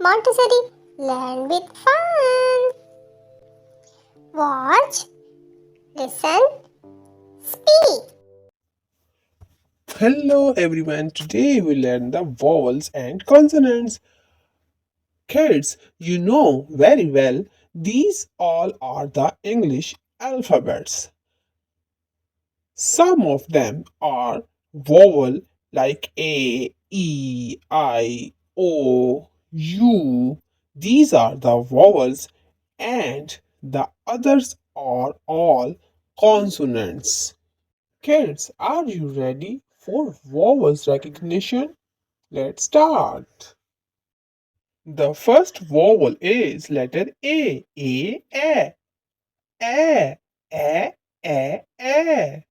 Montessori, learn with fun. Watch, listen, speak. Hello everyone, today we learn the vowels and consonants. Kids, you know very well these all are the English alphabets. Some of them are vowel like A, E, I, O, U. These are the vowels and the others are all consonants. Kids, are you ready for vowels recognition? Let's start. The first vowel is letter A. A, A, A, A, A.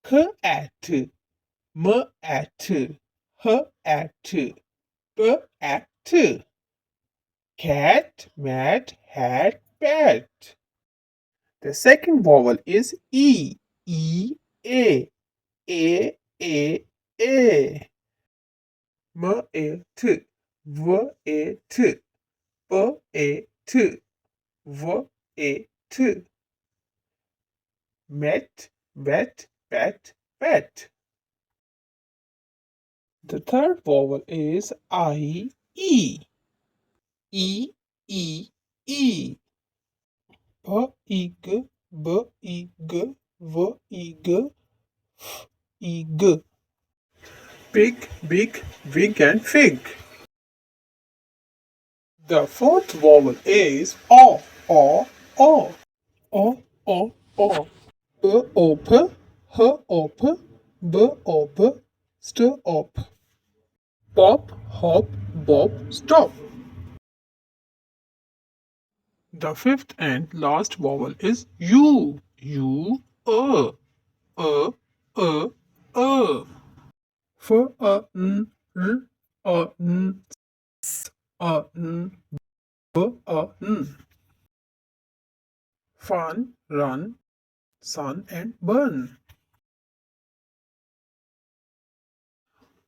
K at, M at, H at, B at. Cat, mat, hat, bat. The second vowel is E. A, A, A. M A T, V A T, B A T, V A T. Met, vet, bet, bet. The third vowel is I, E. E, E, E. B, I, G, B, I, G, V, I, G, F, I, G. Pig, big, wig and fig. The fourth vowel is O, O, O. O, O, O. B, O, P, H, O, P, B, O, P, st, op. Pop, hop, bob, stop. The fifth and last vowel is U. U, A, A, A. F, A, N, R, A, N, S, A, N, B, A, N. Fun, run, sun and burn.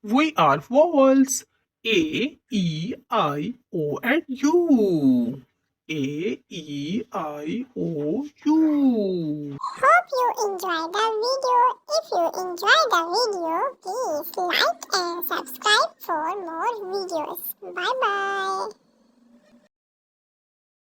We are vowels A, E, I, O and U. A, E, I, O, U. Hope you enjoyed the video. If you enjoyed the video, please like and subscribe for more videos. Bye bye.